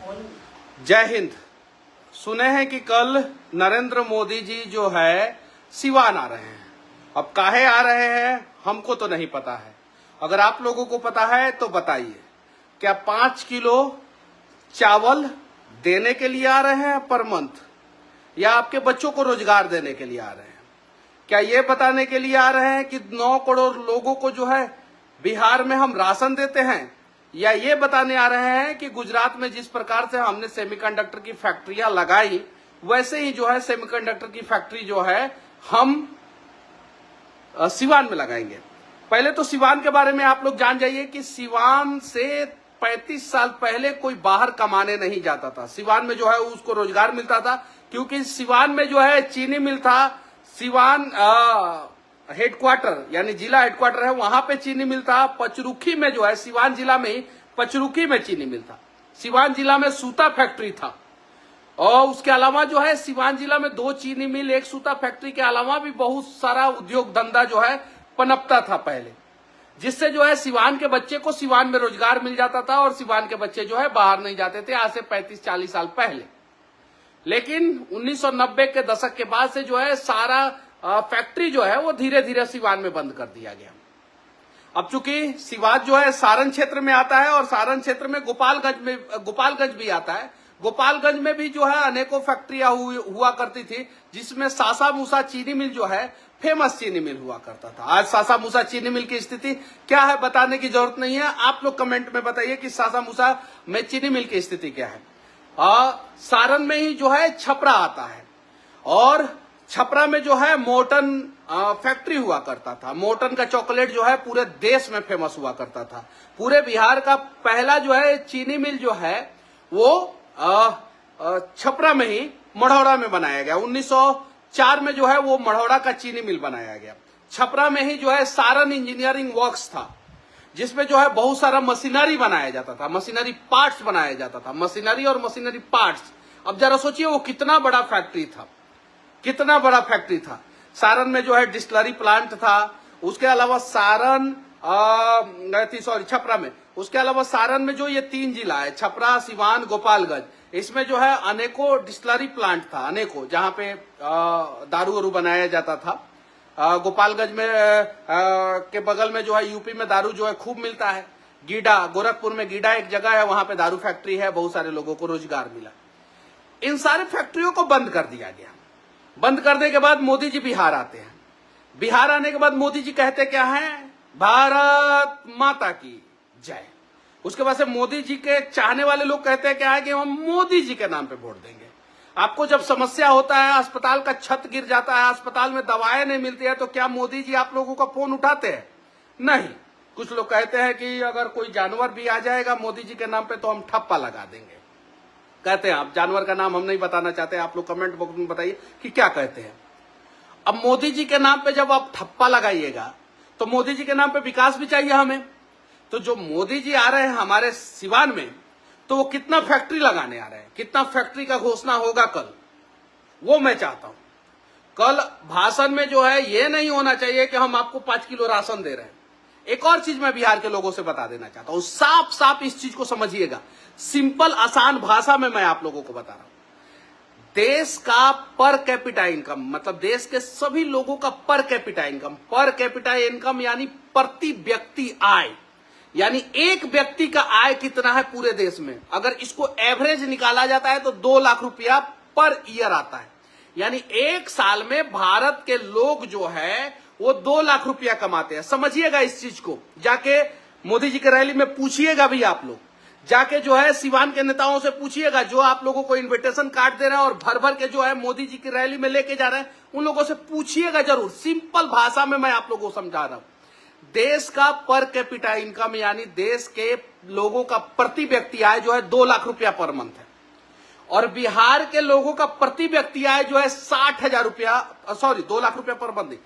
जय हिंद। सुने हैं कि कल नरेंद्र मोदी जी जो है सिवान आ रहे हैं। अब काहे आ रहे हैं हमको तो नहीं पता है, अगर आप लोगों को पता है तो बताइए। क्या 5 किलो चावल देने के लिए आ रहे हैं पर मंथ, या आपके बच्चों को रोजगार देने के लिए आ रहे हैं? क्या ये बताने के लिए आ रहे हैं कि 9 करोड़ लोगों को जो है बिहार में हम राशन देते हैं, या ये बताने आ रहे हैं कि गुजरात में जिस प्रकार से हमने सेमीकंडक्टर की फैक्ट्रियां लगाई वैसे ही जो है सेमीकंडक्टर की फैक्ट्री जो है हम सिवान में लगाएंगे। पहले तो सिवान के बारे में आप लोग जान जाइए कि सिवान से 35 साल पहले कोई बाहर कमाने नहीं जाता था। सिवान में जो है उसको रोजगार मिलता था, क्योंकि सिवान में जो है चीनी मिल था। सिवान हेडक्वार्टर यानी जिला हेडक्वार्टर है, वहां पे चीनी मिल था। पचरुखी में जो है सिवान जिला में ही पचरुखी में चीनी मिल था। सिवान जिला में सूता फैक्ट्री था, और उसके अलावा जो है सिवान जिला में 2 चीनी मिल, 1 सूता फैक्ट्री के अलावा भी बहुत सारा उद्योग धंधा जो है पनपता था पहले, जिससे जो है सिवान के बच्चे को सिवान में रोजगार मिल जाता था और सिवान के बच्चे जो है बाहर नहीं जाते थे, आज से 35-40 साल पहले। लेकिन 1990 के दशक के बाद से जो है सारा फैक्ट्री जो है वो धीरे धीरे सिवान में बंद कर दिया गया। अब चूंकि सिवान जो है सारण क्षेत्र में आता है और सारण क्षेत्र में गोपालगंज भी आता है। गोपालगंज में भी जो है अनेकों फैक्ट्रियां हुआ करती थी, जिसमें सासा मूसा चीनी मिल जो है फेमस चीनी मिल हुआ करता था। आज सासा मूसा चीनी मिल की स्थिति क्या है बताने की जरूरत नहीं है, आप लोग कमेंट में बताइए कि सासा मूसा में चीनी मिल की स्थिति क्या है। सारण में ही जो है छपरा आता है, और छपरा में जो है मोर्टन फैक्ट्री हुआ करता था। मोर्टन का चॉकलेट जो है पूरे देश में फेमस हुआ करता था। पूरे बिहार का पहला जो है चीनी मिल जो है वो छपरा में ही मढ़ौरा में बनाया गया। 1904 में जो है वो मढ़ौरा का चीनी मिल बनाया गया। छपरा में ही जो है सारण इंजीनियरिंग वर्क्स था, जिसमें जो है बहुत सारा मशीनरी बनाया जाता था, मशीनरी पार्ट्स बनाया जाता था, मशीनरी और मशीनरी पार्ट्स। अब जरा सोचिए वो कितना बड़ा फैक्ट्री था, कितना बड़ा फैक्ट्री था। सारण में जो है डिस्टिलरी प्लांट था। उसके अलावा छपरा में, उसके अलावा सारण में जो ये 3 जिला है, छपरा, सिवान, गोपालगंज, इसमें जो है अनेकों डिस्टिलरी प्लांट था, अनेकों, जहां पे दारू वारू बनाया जाता था। गोपालगंज में के बगल में जो है यूपी में दारू जो है खूब मिलता है। गीडा, गोरखपुर में गीडा एक जगह है, वहां पे दारू फैक्ट्री है, बहुत सारे लोगों को रोजगार मिला। इन सारे फैक्ट्रियों को बंद कर दिया गया। बंद करने के बाद मोदी जी बिहार आते हैं। बिहार आने के बाद मोदी जी कहते क्या हैं? भारत माता की जय। उसके बाद से मोदी जी के चाहने वाले लोग कहते हैं क्या है कि हम मोदी जी के नाम पे वोट देंगे। आपको जब समस्या होता है, अस्पताल का छत गिर जाता है, अस्पताल में दवाएं नहीं मिलती है, तो क्या मोदी जी आप लोगों का फोन उठाते हैं? नहीं। कुछ लोग कहते हैं कि अगर कोई जानवर भी आ जाएगा मोदी जी के नाम पे तो हम ठप्पा लगा देंगे। कहते हैं, आप जानवर का नाम हम नहीं बताना चाहते, आप लोग कमेंट बॉक्स में बताइए कि क्या कहते हैं। अब मोदी जी के नाम पे जब आप ठप्पा लगाइएगा तो मोदी जी के नाम पे विकास भी चाहिए हमें। तो जो मोदी जी आ रहे हैं हमारे सिवान में, तो वो कितना फैक्ट्री लगाने आ रहे हैं, कितना फैक्ट्री का घोषणा होगा कल, वो मैं चाहता हूं। कल भाषण में जो है ये नहीं होना चाहिए कि हम आपको 5 किलो राशन दे रहे हैं। एक और चीज मैं बिहार के लोगों से बता देना चाहता हूं, साफ साफ इस चीज को समझिएगा, सिंपल आसान भाषा में मैं आप लोगों को बता रहा हूं। देश का पर कैपिटा इनकम, मतलब देश के सभी लोगों का पर कैपिटा इनकम यानी प्रति व्यक्ति आय, यानी एक व्यक्ति का आय कितना है पूरे देश में, अगर इसको एवरेज निकाला जाता है तो 2 लाख रुपया पर ईयर आता है। यानी एक साल में भारत के लोग जो है वो 2 लाख रुपया कमाते हैं। समझिएगा इस चीज को, जाके मोदी जी के रैली में पूछिएगा भी आप लोग, जाके जो है सिवान के नेताओं से पूछिएगा जो आप लोगों को इन्विटेशन कार्ड दे रहे हैं और भर भर के जो है मोदी जी की रैली में लेके जा रहे हैं, उन लोगों से पूछिएगा जरूर। सिंपल भाषा में मैं आप लोगों को समझा रहा हूं। देश का पर कैपिटा इनकम यानी देश के लोगों का प्रति व्यक्ति आय जो है 2 लाख रुपया पर मंथ है, और बिहार के लोगों का प्रति व्यक्ति आय जो है 60,000 रुपया, 2 लाख रुपया पर मंथ,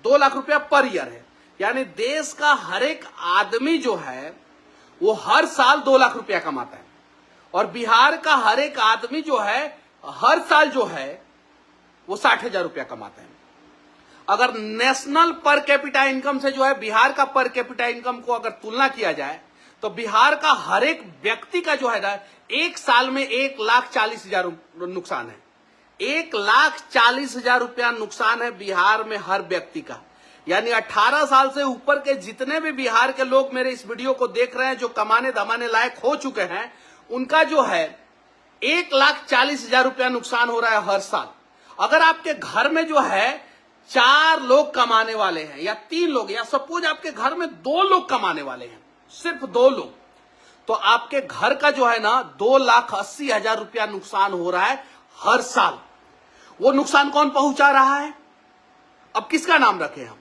2 लाख रुपया पर ईयर है। यानी देश का हर एक आदमी जो है वो हर साल 2 लाख रुपया कमाता है, और बिहार का हर एक आदमी जो है हर साल जो है वो 60,000 रुपया कमाता है। अगर नेशनल पर कैपिटा इनकम से जो है बिहार का पर कैपिटा इनकम को अगर तुलना किया जाए तो बिहार का हर एक व्यक्ति का जो है ना एक साल में 1,40,000 नुकसान है। 1,40,000 रुपया नुकसान है बिहार में हर व्यक्ति का। यानी 18 साल से ऊपर के जितने भी बिहार के लोग मेरे इस वीडियो को देख रहे हैं, जो कमाने धमाने लायक हो चुके हैं, उनका जो है 1,40,000 रुपया नुकसान हो रहा है हर साल। अगर आपके घर में जो है 4 लोग कमाने वाले हैं या 3 लोग, या सपोज आपके घर में 2 लोग कमाने वाले हैं, सिर्फ 2 लोग, तो आपके घर का जो है ना 2,80,000 रुपया नुकसान हो रहा है हर साल। वो नुकसान कौन पहुंचा रहा है? अब किसका नाम रखें हम,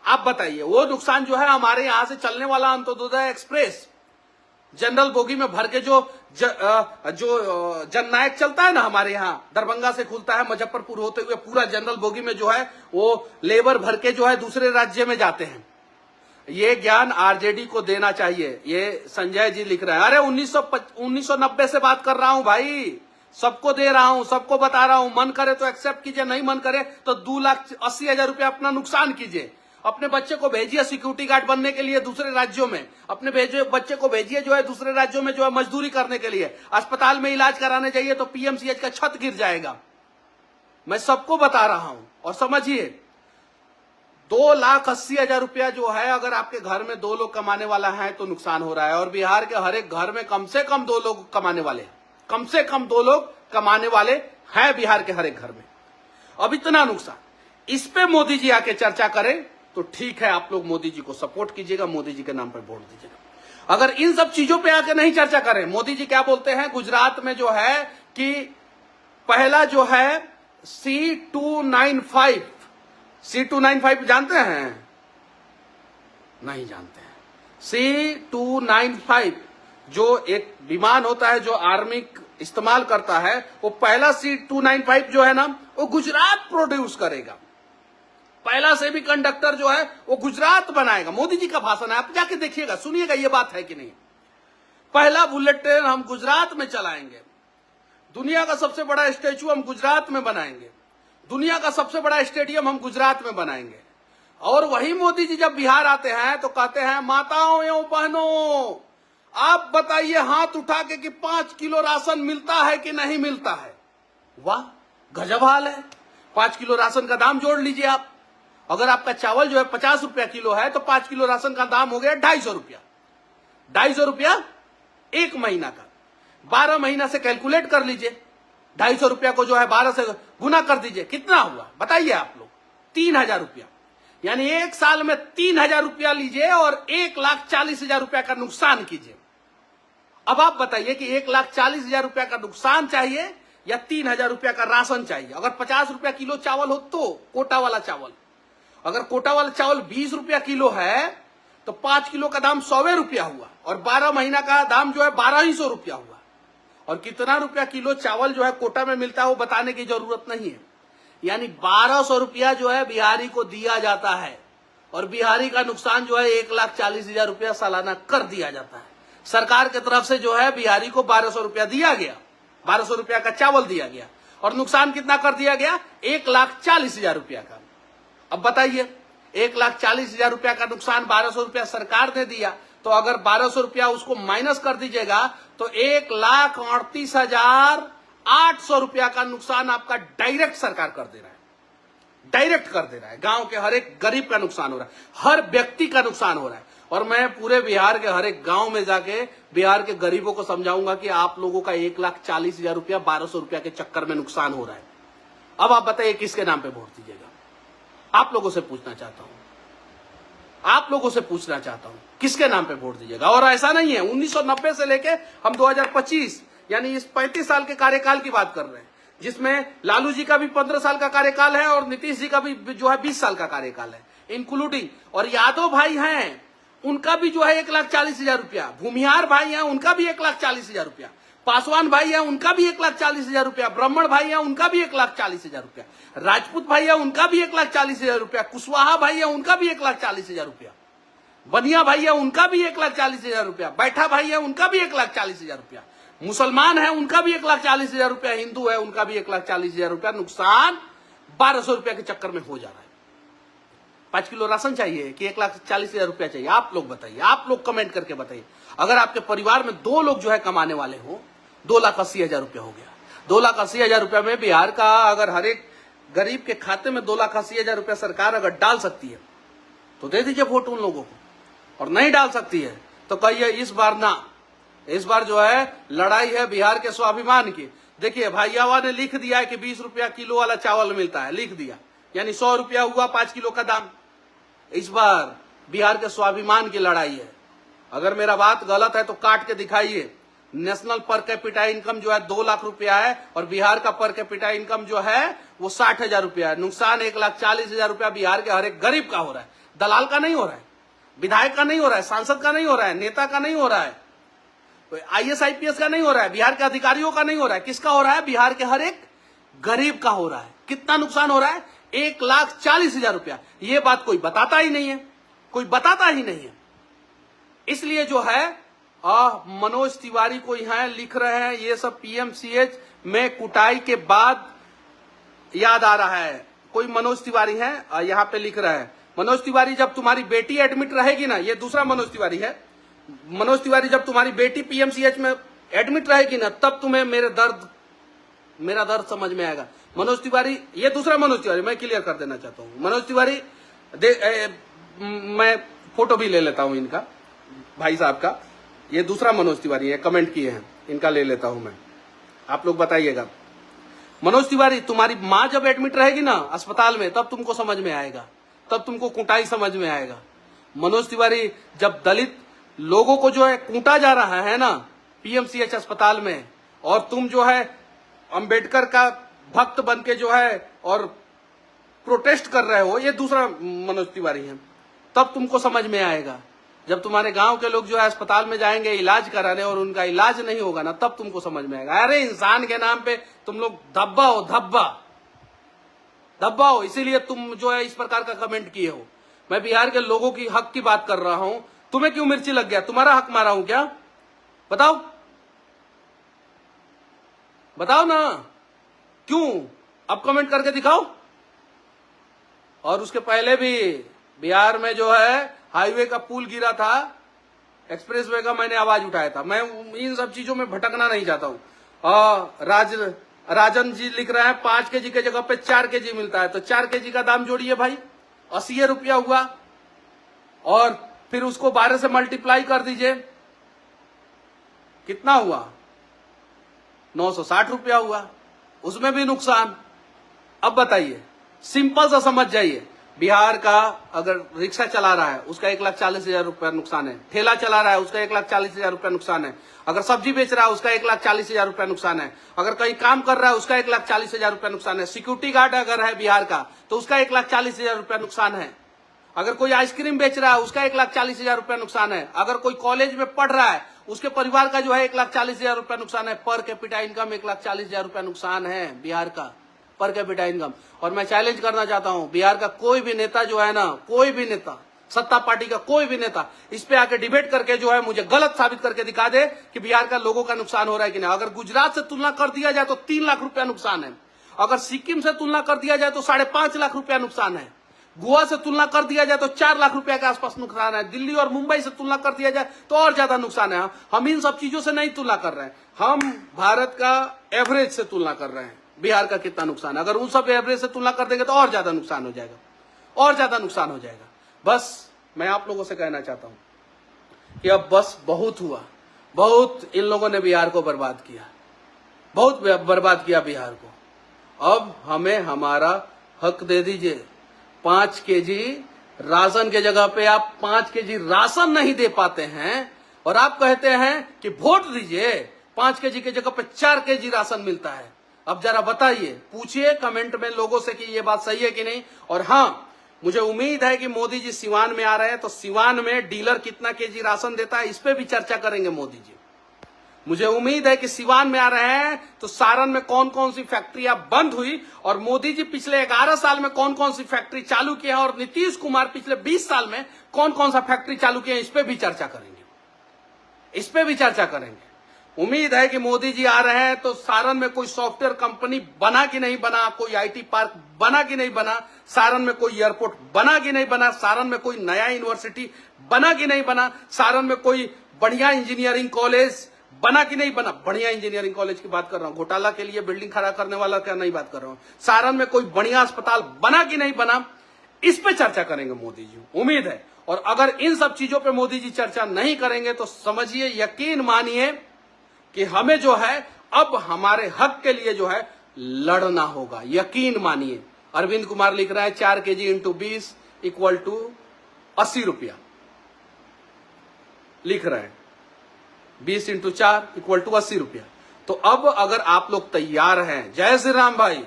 आप बताइए। वो नुकसान जो है हमारे यहां से चलने वाला अंत्योदय एक्सप्रेस जनरल बोगी में भर के जो जननायक चलता है ना हमारे यहां, दरभंगा से खुलता है मुजफ्फरपुर होते हुए, पूरा जनरल बोगी में जो है वो लेबर भर के जो है दूसरे राज्य में जाते हैं। ये ज्ञान आरजेडी को देना चाहिए। ये संजय जी लिख रहे हैं, अरे 1990 से बात कर रहा हूं भाई, सबको दे रहा हूं, सबको बता रहा हूं। मन करे तो एक्सेप्ट कीजिए, नहीं मन करे तो 2,80,000 रुपया अपना नुकसान कीजिए। अपने बच्चे को भेजिए सिक्योरिटी गार्ड बनने के लिए दूसरे राज्यों में, अपने बच्चे को भेजिए जो है दूसरे राज्यों में जो है मजदूरी करने के लिए। अस्पताल में इलाज कराने जाइए तो पीएमसीएच का छत गिर जाएगा। मैं सबको बता रहा हूं और समझिए, 2,80,000 रुपया जो है अगर आपके घर में 2 लोग कमाने वाला है तो नुकसान हो रहा है। और बिहार के हर एक घर में कम से कम 2 लोग कमाने वाले हैं, कम से कम 2 लोग कमाने वाले हैं बिहार के हर एक घर में। अब इतना नुकसान, इस पे मोदी जी आके चर्चा करें तो ठीक है, आप लोग मोदी जी को सपोर्ट कीजिएगा, मोदी जी के नाम पर वोट दीजिएगा। अगर इन सब चीजों पे आके नहीं चर्चा करें, मोदी जी क्या बोलते हैं गुजरात में जो है कि पहला जो है C295, C295 जानते हैं? नहीं जानते हैं। C295 जो एक विमान होता है जो आर्मी इस्तेमाल करता है, वो पहला C295 जो है ना वो गुजरात प्रोड्यूस करेगा। पहला से भी कंडक्टर जो है वो गुजरात बनाएगा। मोदी जी का भाषण है, आप जाके देखिएगा, सुनिएगा ये बात है कि नहीं। पहला बुलेट ट्रेन हम गुजरात में चलाएंगे, दुनिया का सबसे बड़ा स्टैचू हम गुजरात में बनाएंगे, दुनिया का सबसे बड़ा स्टेडियम हम गुजरात में बनाएंगे। और वही मोदी जी जब बिहार आते हैं तो कहते हैं माताओं एवं बहनों, आप बताइए हाथ उठा के कि 5 किलो राशन मिलता है कि नहीं मिलता है। वाह, गजब हाल है। 5 किलो राशन का दाम जोड़ लीजिए आप। अगर आपका चावल जो है 50 रुपया किलो है तो 5 किलो राशन का दाम हो गया 250 रुपया। 250 रुपया एक महीना का, 12 महीना से कैलकुलेट कर लीजिए। 250 रुपया को जो है 12 से गुना कर दीजिए, कितना हुआ बताइए आप लोग? 3,000 रुपया। यानी एक साल में 3,000 रुपया लीजिए और 1,40,000 रुपया का नुकसान कीजिए। अब आप बताइए कि 1,40,000 रुपया का नुकसान चाहिए या 3,000 रुपया का राशन चाहिए? अगर 50 रुपया किलो चावल हो तो कोटा वाला चावल, अगर कोटा वाला चावल 20 रुपया किलो है तो 5 किलो का दाम 100 रुपया हुआ और 12 महीना का दाम जो है 1200 रुपया हुआ। और कितना रुपया किलो चावल जो है कोटा में मिलता है वो बताने की जरूरत नहीं है। यानी 1200 रुपया जो है बिहारी को दिया जाता है और बिहारी का नुकसान जो है 1,40,000 रुपया सालाना कर दिया जाता है। सरकार की तरफ से जो है बिहारी को 1200 रुपया दिया गया, 1200 रुपया का चावल दिया गया और नुकसान कितना कर दिया गया? 1,40,000 रुपया का। अब बताइए 1,40,000 रुपया का नुकसान 1200 रुपया सरकार ने दिया, तो अगर 1200 रुपया उसको माइनस कर दीजिएगा तो 1,38,800 रुपया का नुकसान आपका डायरेक्ट सरकार कर दे रहा है, डायरेक्ट कर दे रहा है। गांव के हर एक गरीब का नुकसान हो रहा है, हर व्यक्ति का नुकसान हो रहा है। और मैं पूरे बिहार के हर एक गांव में जाके बिहार के गरीबों को समझाऊंगा कि आप लोगों का 1,40,000 रुपया 1200 रुपया के चक्कर में नुकसान हो रहा है। अब आप बताइए किसके नाम पे वोट दीजिएगा? आप लोगों से पूछना चाहता हूं, आप लोगों से पूछना चाहता हूं किसके नाम पे वोट दीजिएगा? और ऐसा नहीं है 1990 से लेके हम 2025 यानी इस 35 साल के कार्यकाल की बात कर रहे हैं, जिसमें लालू जी का भी 15 साल का कार्यकाल है और नीतीश जी का भी जो है 20 साल का कार्यकाल है इंक्लूडिंग। और यादव भाई हैं उनका भी जो है 1,40,000 रुपया, भूमिहार भाई हैं उनका भी 1,40,000 रुपया, पासवान भाई है उनका भी 1,40,000 रुपया, ब्राह्मण भाई है उनका भी 1,40,000 रुपया, राजपूत भाई है उनका भी 1,40,000 रुपया, कुशवाहा भाई है उनका भी 1,40,000 रुपया, बनिया भाई है उनका भी 1,40,000 रुपया, बैठा भाई है उनका भी 1,40,000 रुपया, मुसलमान है उनका भी 1,40,000 रुपया, हिंदू है उनका भी 1,40,000 रुपया नुकसान 1,200 रुपया के चक्कर में हो जा रहा है। 5 किलो राशन चाहिए कि 1,40,000 रुपया चाहिए? आप लोग बताइए, आप लोग कमेंट करके बताइए। अगर आपके परिवार में 2 लोग जो है कमाने वाले हो, 2,80,000 रुपया हो गया। 2,80,000 रुपया में बिहार का अगर हर एक गरीब के खाते में 2,80,000 रुपया सरकार अगर डाल सकती है तो दे दीजिए वोट उन लोगों को, और नहीं डाल सकती है तो कहिए इस बार ना, इस बार जो है लड़ाई है बिहार के स्वाभिमान की। देखिए भाईयावा ने लिख दिया है कि 20 रुपया किलो वाला चावल मिलता है, लिख दिया, यानी 100 रुपया हुआ 5 किलो का दाम। इस बार बिहार के स्वाभिमान की लड़ाई है। अगर मेरा बात गलत है तो काट के दिखाइए। नेशनल पर कैपिटा इनकम जो है 2 लाख रुपया है और बिहार का पर कैपिटा इनकम जो है वो 60,000 रुपया है। नुकसान 1,40,000 रुपया बिहार के हर एक गरीब का हो रहा है, दलाल का नहीं हो रहा है, विधायक का नहीं हो रहा है, सांसद का नहीं हो रहा है, नेता का नहीं हो रहा है, IAS IPS का नहीं हो रहा है, बिहार के अधिकारियों का नहीं हो रहा है। किसका हो रहा है? बिहार के हर एक गरीब का हो रहा है। कितना नुकसान हो रहा है? 1,40,000 रुपया। ये बात कोई बताता ही नहीं है, कोई बताता ही नहीं है। इसलिए जो है मनोज तिवारी को यहाँ लिख रहे हैं, ये सब PMCH में कुटाई के बाद याद आ रहा है। कोई मनोज तिवारी है यहाँ पे लिख रहा है, मनोज तिवारी जब तुम्हारी बेटी एडमिट रहेगी ना, ये दूसरा मनोज तिवारी है, मनोज तिवारी जब तुम्हारी बेटी PMCH में एडमिट रहेगी ना, तब तुम्हें मेरा दर्द समझ में आएगा। मनोज तिवारी, ये दूसरा मनोज तिवारी, मैं क्लियर कर देना चाहता हूँ। मनोज तिवारी मैं फोटो भी ले लेता हूँ इनका, भाई साहब का, ये दूसरा मनोज तिवारी है, कमेंट किए हैं, इनका ले लेता हूं मैं, आप लोग बताइएगा। मनोज तिवारी, तुम्हारी माँ जब एडमिट रहेगी ना अस्पताल में, तब तुमको समझ में आएगा, तब तुमको कुटाई समझ में आएगा। मनोज तिवारी, जब दलित लोगों को जो है कूटा जा रहा है ना PMCH अस्पताल में, और तुम जो है अंबेडकर का भक्त बन के जो है और प्रोटेस्ट कर रहे हो, ये दूसरा मनोज तिवारी है, तब तुमको समझ में आएगा। जब तुम्हारे गांव के लोग जो है अस्पताल में जाएंगे इलाज कराने और उनका इलाज नहीं होगा ना, तब तुमको समझ में आएगा। अरे इंसान के नाम पे तुम लोग धब्बा हो, धब्बा हो, इसीलिए तुम जो है इस प्रकार का कमेंट किए हो। मैं बिहार के लोगों की हक की बात कर रहा हूं, तुम्हें क्यों मिर्ची लग गया? तुम्हारा हक मारा हूं क्या? बताओ, बताओ ना, क्यों? अब कमेंट करके दिखाओ। और उसके पहले भी बिहार में जो है हाईवे का पुल गिरा था, एक्सप्रेसवे का, मैंने आवाज उठाया था। मैं इन सब चीजों में भटकना नहीं चाहता हूँ। राजन जी लिख रहे हैं 5 kg के जगह पे 4 kg मिलता है, तो 4 kg का दाम जोड़िए भाई, 80 रुपया हुआ, और फिर उसको 12 से मल्टीप्लाई कर दीजिए, कितना हुआ? 960 रुपया हुआ, उसमें भी नुकसान। अब बताइए, सिंपल सा समझ जाइए। बिहार का अगर रिक्शा चला रहा है उसका 1,40,000 रुपया नुकसान है, ठेला चला रहा है उसका 1,40,000 रुपया नुकसान है, अगर सब्जी बेच रहा है उसका 1,40,000 रुपया नुकसान है, अगर कहीं काम कर रहा है उसका 1,40,000 रुपया नुकसान है, सिक्योरिटी गार्ड अगर है बिहार का तो उसका 1,40,000 रुपया नुकसान है, अगर कोई आइसक्रीम बेच रहा है उसका 1,40,000 रुपया नुकसान है, अगर कोई कॉलेज में पढ़ रहा है उसके परिवार का जो है 1,40,000 रुपया नुकसान है। पर कैपिटा इनकम 1,40,000 रुपया नुकसान है बिहार का, पर कैपिटा इनकम। और मैं चैलेंज करना चाहता हूं, बिहार का कोई भी नेता जो है ना, कोई भी नेता, सत्ता पार्टी का कोई भी नेता, इस पे आके डिबेट करके जो है मुझे गलत साबित करके दिखा दे कि बिहार का लोगों का नुकसान हो रहा है कि नहीं। अगर गुजरात से तुलना कर दिया जाए तो 3 लाख रुपया नुकसान है, अगर सिक्किम से तुलना कर दिया जाए तो 5.5 लाख रुपया नुकसान है, गोवा से तुलना कर दिया जाए तो 4 लाख रुपया के आसपास नुकसान है, दिल्ली और मुंबई से तुलना कर दिया जाए तो और ज्यादा नुकसान है। हम इन सब चीजों से नहीं तुलना कर रहे हैं, हम भारत का एवरेज से तुलना कर रहे हैं, बिहार का कितना नुकसान है। अगर उन सब एवरेज से तुलना कर देंगे तो और ज्यादा नुकसान हो जाएगा, और ज्यादा नुकसान हो जाएगा। बस मैं आप लोगों से कहना चाहता हूं कि अब बस बहुत हुआ, बहुत इन लोगों ने बिहार को बर्बाद किया, बहुत बर्बाद किया बिहार को। अब हमें हमारा हक दे दीजिए। 5 kg राशन के जगह पे आप 5 kg राशन नहीं दे पाते हैं और आप कहते हैं कि वोट दीजिए, 5 kg के जगह पे 4 kg राशन मिलता है। अब जरा बताइए, पूछिए कमेंट में लोगों से कि ये बात सही है कि नहीं। और हाँ, मुझे उम्मीद है कि मोदी जी सिवान में आ रहे हैं तो सिवान में डीलर कितना kg राशन देता है इस पे भी चर्चा करेंगे मोदी जी। मुझे उम्मीद है कि सिवान में आ रहे हैं तो सारण में कौन कौन सी फैक्ट्रियां बंद हुई और मोदी जी पिछले 11 साल में कौन कौन सी फैक्ट्री चालू किए हैं और नीतीश कुमार पिछले 20 साल में कौन कौन सा फैक्ट्री चालू किए हैं, इस पे भी चर्चा करेंगे, इस पे भी चर्चा करेंगे। उम्मीद है कि मोदी जी आ रहे हैं तो सारण में कोई सॉफ्टवेयर कंपनी बना कि नहीं बना, कोई आईटी पार्क बना कि नहीं बना, सारण में कोई एयरपोर्ट बना कि नहीं बना, सारण में कोई नया यूनिवर्सिटी बना कि नहीं बना, सारण में कोई बढ़िया इंजीनियरिंग कॉलेज बना कि नहीं बना। बढ़िया इंजीनियरिंग कॉलेज की बात कर रहा हूं, घोटाला के लिए बिल्डिंग खड़ा करने वाला क्या नहीं बात कर रहा हूं। सारण में कोई बढ़िया अस्पताल बना कि नहीं बना, इस पे चर्चा करेंगे मोदी जी, उम्मीद है। और अगर इन सब चीजों पे मोदी जी चर्चा नहीं करेंगे तो समझिए, यकीन मानिए कि हमें जो है अब हमारे हक के लिए जो है लड़ना होगा, यकीन मानिए। अरविंद कुमार लिख रहा है 4 kg इंटू 20 इक्वल टू 80 रुपया लिख रहे हैं, 20 इंटू 4 इक्वल टू 80 रुपया। तो अब अगर आप लोग तैयार हैं, जय श्री राम भाई,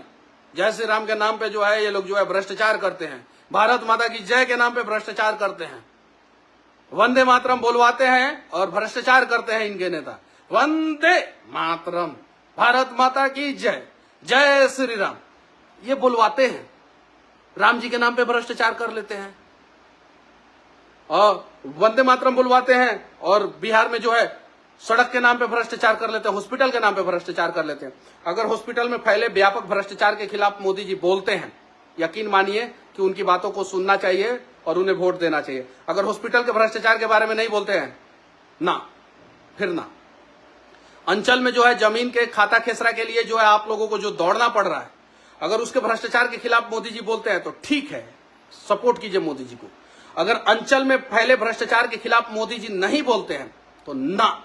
जय श्री राम के नाम पे जो है ये लोग जो है भ्रष्टाचार करते हैं, भारत माता की जय के नाम पे भ्रष्टाचार करते हैं, वंदे मातरम बोलवाते हैं और भ्रष्टाचार करते हैं इनके नेता। वंदे मातरम, भारत माता की जय, जय श्री राम, ये बुलवाते हैं, राम जी के नाम पे भ्रष्टाचार कर लेते हैं और वंदे मातरम बुलवाते हैं, और बिहार में जो है सड़क के नाम पे भ्रष्टाचार कर लेते हैं, हॉस्पिटल के नाम पे भ्रष्टाचार कर लेते हैं। अगर हॉस्पिटल में फैले व्यापक भ्रष्टाचार के खिलाफ मोदी जी बोलते हैं, यकीन मानिए कि उनकी बातों को सुनना चाहिए और उन्हें वोट देना चाहिए। अगर हॉस्पिटल के भ्रष्टाचार के बारे में नहीं बोलते हैं ना, फिर ना। अंचल में जो है जमीन के खाता खेसरा के लिए जो है आप लोगों को जो दौड़ना पड़ रहा है, अगर उसके भ्रष्टाचार के खिलाफ मोदी जी बोलते हैं तो ठीक है, सपोर्ट कीजिए मोदी जी को। अगर अंचल में फैले भ्रष्टाचार के खिलाफ मोदी जी नहीं बोलते हैं तो ना,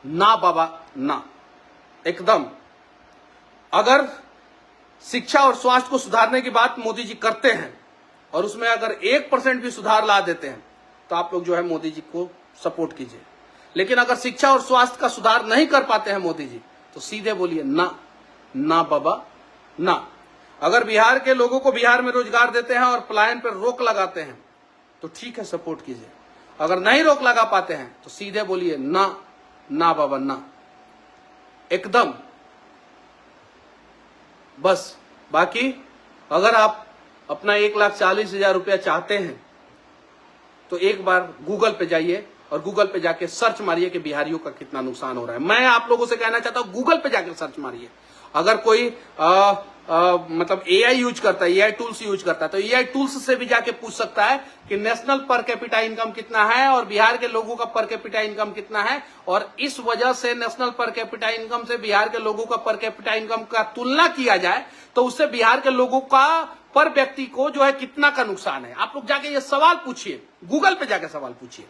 ना बाबा ना, एकदम। अगर शिक्षा और स्वास्थ्य को सुधारने की बात मोदी जी करते हैं और उसमें अगर 1% भी सुधार ला देते हैं तो आप लोग जो है मोदी जी को सपोर्ट कीजिए। लेकिन अगर शिक्षा और स्वास्थ्य का सुधार नहीं कर पाते हैं मोदी जी तो सीधे बोलिए ना, ना बाबा ना। अगर बिहार के लोगों को बिहार में रोजगार देते हैं और पलायन पर रोक लगाते हैं तो ठीक है, सपोर्ट कीजिए। अगर नहीं रोक लगा पाते हैं तो सीधे बोलिए ना, ना बाबा ना, एकदम। बस बाकी अगर आप अपना 1,40,000 रुपया चाहते हैं तो एक बार गूगल पे जाइए और गूगल पे जाके सर्च मारिए कि बिहारियों का कितना नुकसान हो रहा है। मैं आप लोगों से कहना चाहता हूं, गूगल पे जाकर सर्च मारिए। अगर कोई मतलब एआई यूज करता है, एआई टूल्स यूज करता है, तो एआई टूल्स से भी जाके पूछ सकता है कि नेशनल पर कैपिटा इनकम कितना है और बिहार के लोगों का पर कैपिटा इनकम कितना है, और इस वजह से नेशनल पर कैपिटा इनकम से बिहार के लोगों का पर कैपिटा इनकम का तुलना किया जाए तो उससे बिहार के लोगों का पर व्यक्ति को जो है कितना का नुकसान है। आप लोग जाके ये सवाल पूछिए, गूगल पे जाके सवाल पूछिए,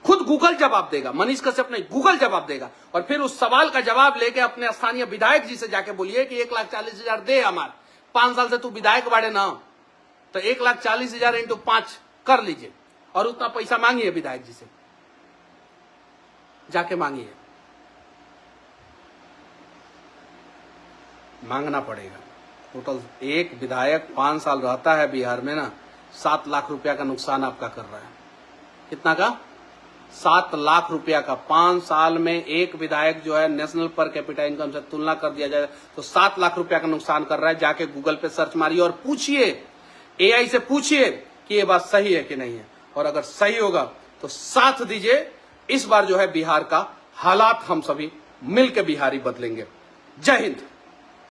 खुद गूगल जवाब देगा, मनीष कश्यप नहीं, गूगल जवाब देगा। और फिर उस सवाल का जवाब लेके अपने स्थानीय विधायक जी से जाके बोलिए कि 1,40,000 दे हमारे, 5 साल से तू विधायक बाड़े ना, तो 1,40,000 इंटू 5 कर लीजिए और उतना पैसा मांगिए विधायक जी से, जाके मांगिए, मांगना पड़ेगा। टोटल एक विधायक 5 साल रहता है बिहार में ना, 7 लाख रुपया का नुकसान आपका कर रहा है। कितना का? 7 लाख रुपया का। 5 साल में एक विधायक जो है नेशनल पर कैपिटा इनकम से तुलना कर दिया जाए तो 7 लाख रुपया का नुकसान कर रहा है। जाके गूगल पे सर्च मारिए और पूछिए, एआई से पूछिए कि ये बात सही है कि नहीं है, और अगर सही होगा तो साथ दीजिए। इस बार जो है बिहार का हालात हम सभी मिलकर बिहारी बदलेंगे। जय हिंद।